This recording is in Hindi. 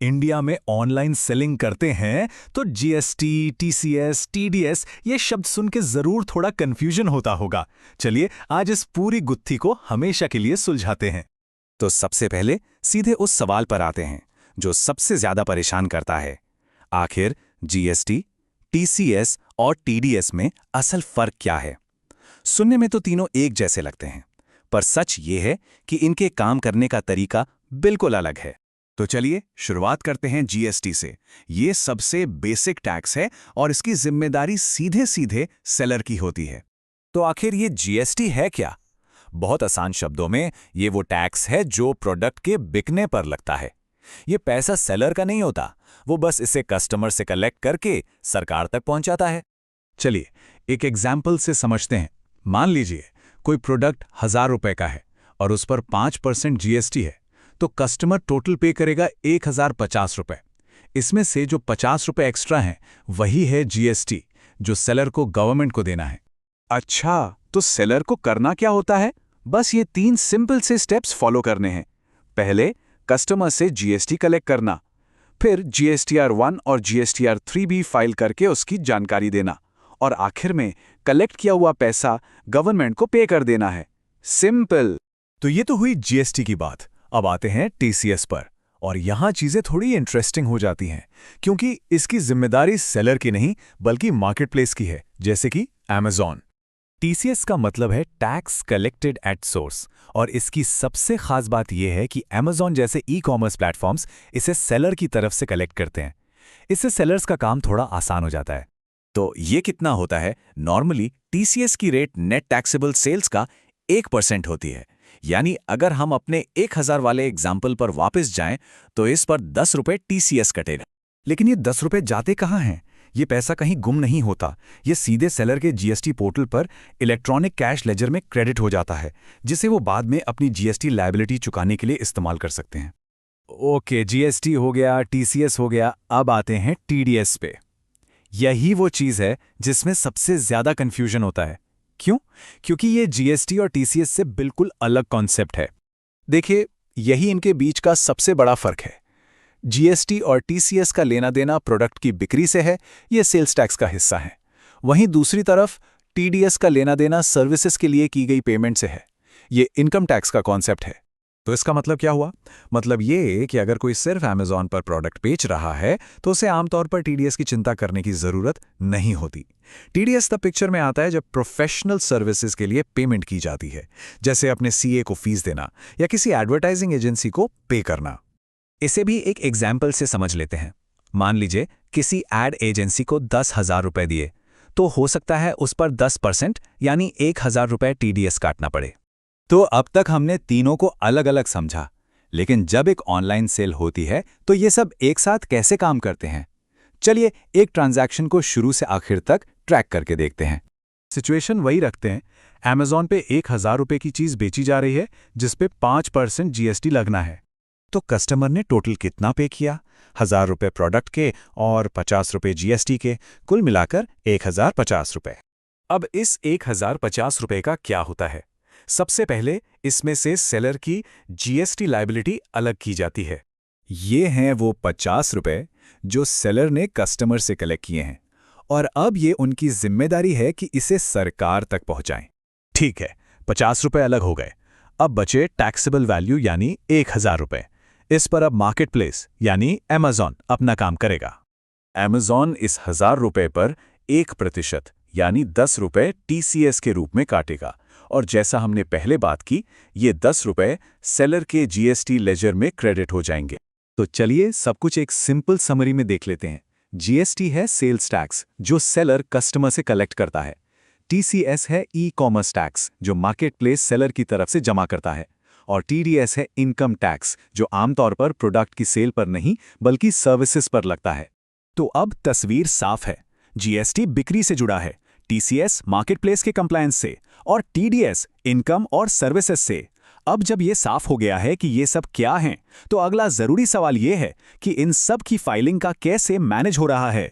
इंडिया में ऑनलाइन सेलिंग करते हैं तो जीएसटी, टीसीएस, टीडीएस ये शब्द सुन के जरूर थोड़ा कंफ्यूजन होता होगा। चलिए आज इस पूरी गुत्थी को हमेशा के लिए सुलझाते हैं। तो सबसे पहले सीधे उस सवाल पर आते हैं जो सबसे ज्यादा परेशान करता है। आखिर जीएसटी, टीसीएस और टीडीएस में असल फर्क क्या है? सुनने में तो तीनों एक जैसे लगते हैं, पर सच ये है कि इनके काम करने का तरीका बिल्कुल अलग है। तो चलिए शुरुआत करते हैं जीएसटी से। ये सबसे बेसिक टैक्स है और इसकी जिम्मेदारी सीधे सीधे सेलर की होती है। तो आखिर ये जीएसटी है क्या? बहुत आसान शब्दों में ये वो टैक्स है जो प्रोडक्ट के बिकने पर लगता है। ये पैसा सेलर का नहीं होता, वो बस इसे कस्टमर से कलेक्ट करके सरकार तक पहुंचाता है। चलिए एक एग्जाम्पल से समझते हैं। मान लीजिए कोई प्रोडक्ट 1000 रुपए का है और उस पर 5% जीएसटी है, तो कस्टमर टोटल पे करेगा 1050 रुपए। इसमें से जो 50 रुपए एक्स्ट्रा हैं वही है जीएसटी, जो सेलर को गवर्नमेंट को देना है। अच्छा, तो सेलर को करना क्या होता है? बस ये 3 सिंपल से स्टेप्स फॉलो करने हैं। पहले कस्टमर से जीएसटी कलेक्ट करना, फिर जीएसटीआर 1 और जीएसटीआर 3 भी फाइल करके उसकी जानकारी देना, और आखिर में कलेक्ट किया हुआ पैसा गवर्नमेंट को पे कर देना है। सिंपल। तो ये तो हुई जीएसटी की बात। अब आते हैं टीसीएस पर, और यहां चीजें थोड़ी इंटरेस्टिंग हो जाती हैं, क्योंकि इसकी जिम्मेदारी सेलर की नहीं बल्कि मार्केटप्लेस की है, जैसे कि अमेज़न। टीसीएस का मतलब है टैक्स कलेक्टेड एट सोर्स, और इसकी सबसे खास बात यह है कि अमेज़न जैसे ई कॉमर्स प्लेटफॉर्म्स इसे सेलर की तरफ से कलेक्ट करते हैं। इससे सेलर्स का काम थोड़ा आसान हो जाता है। तो ये कितना होता है? नॉर्मली टीसीएस की रेट नेट टैक्सेबल सेल्स का 1% होती है। यानी अगर हम अपने 1000 वाले एग्जाम्पल पर वापस जाएं तो इस पर 10 रुपए टीसीएस कटेगा। लेकिन ये 10 रुपए जाते कहाँ हैं? ये पैसा कहीं गुम नहीं होता। ये सीधे सेलर के जीएसटी पोर्टल पर इलेक्ट्रॉनिक कैश लेजर में क्रेडिट हो जाता है, जिसे वो बाद में अपनी जीएसटी लायबिलिटी चुकाने के लिए इस्तेमाल कर सकते हैं। ओके, जीएसटी हो गया, टीसीएस हो गया, अब आते हैं टीडीएस पे। यही वो चीज़ है जिसमें सबसे ज्यादा कंफ्यूजन होता है। क्यों? क्योंकि ये जीएसटी और टीसीएस से बिल्कुल अलग कॉन्सेप्ट है। देखिए, यही इनके बीच का सबसे बड़ा फर्क है। जीएसटी और टीसीएस का लेना देना प्रोडक्ट की बिक्री से है, ये सेल्स टैक्स का हिस्सा है। वहीं दूसरी तरफ टीडीएस का लेना देना सर्विसेज के लिए की गई पेमेंट से है, ये इनकम टैक्स का कॉन्सेप्ट है। तो इसका मतलब क्या हुआ? मतलब ये कि अगर कोई सिर्फ अमेज़न पर प्रोडक्ट बेच रहा है तो उसे आमतौर पर टीडीएस की चिंता करने की जरूरत नहीं होती। टीडीएस तब पिक्चर में आता है जब प्रोफेशनल सर्विसेज के लिए पेमेंट की जाती है, जैसे अपने सीए को फीस देना या किसी एडवर्टाइजिंग एजेंसी को पे करना। इसे भी एक एग्जाम्पल से समझ लेते हैं। मान लीजिए किसी एड एजेंसी को 10,000 रुपए दिए, तो हो सकता है उस पर 10% यानी 1,000 रुपए टीडीएस काटना पड़े। तो अब तक हमने तीनों को अलग अलग समझा, लेकिन जब एक ऑनलाइन सेल होती है तो ये सब एक साथ कैसे काम करते हैं? चलिए एक ट्रांजैक्शन को शुरू से आखिर तक ट्रैक करके देखते हैं। सिचुएशन वही रखते हैं। अमेज़न पे 1,000 रुपए की चीज बेची जा रही है जिस पे 5% जीएसटी लगना है। तो कस्टमर ने टोटल कितना पे किया? 1,000 रुपए प्रोडक्ट के और 50 रुपए जीएसटी के, कुल मिलाकर 1,050 रुपए। अब इस 1,050 रुपए का क्या होता है? सबसे पहले इसमें से सेलर की जीएसटी लायबिलिटी अलग की जाती है। ये हैं वो 50 रुपए जो सेलर ने कस्टमर से कलेक्ट किए हैं, और अब ये उनकी जिम्मेदारी है कि इसे सरकार तक पहुंचाएं। ठीक है, 50 रुपए अलग हो गए। अब बचे टैक्सेबल वैल्यू यानी 1,000 रुपए। इस पर अब मार्केटप्लेस यानी अमेज़न अपना काम करेगा। अमेज़न इस 1,000 रुपए पर 1% यानी 10 रुपए टीसीएस के रूप में काटेगा, और जैसा हमने पहले बात की, ये 10 रुपए सेलर के जीएसटी लेजर में क्रेडिट हो जाएंगे। तो चलिए सब कुछ एक सिंपल समरी में देख लेते हैं। जीएसटी है सेल्स टैक्स जो सेलर कस्टमर से कलेक्ट करता है। टीसीएस है ई कॉमर्स टैक्स जो मार्केटप्लेस सेलर की तरफ से जमा करता है। और टीडीएस है इनकम टैक्स जो आमतौर पर प्रोडक्ट की सेल पर नहीं बल्कि सर्विसेज पर लगता है। तो अब तस्वीर साफ है। जीएसटी बिक्री से जुड़ा है, टीसीएस मार्केटप्लेस के कंप्लायंस से, और टीडीएस इनकम और सर्विसेज से। अब जब ये साफ हो गया है कि ये सब क्या हैं, तो अगला जरूरी सवाल ये है कि इन सब की फाइलिंग का कैसे मैनेज हो रहा है।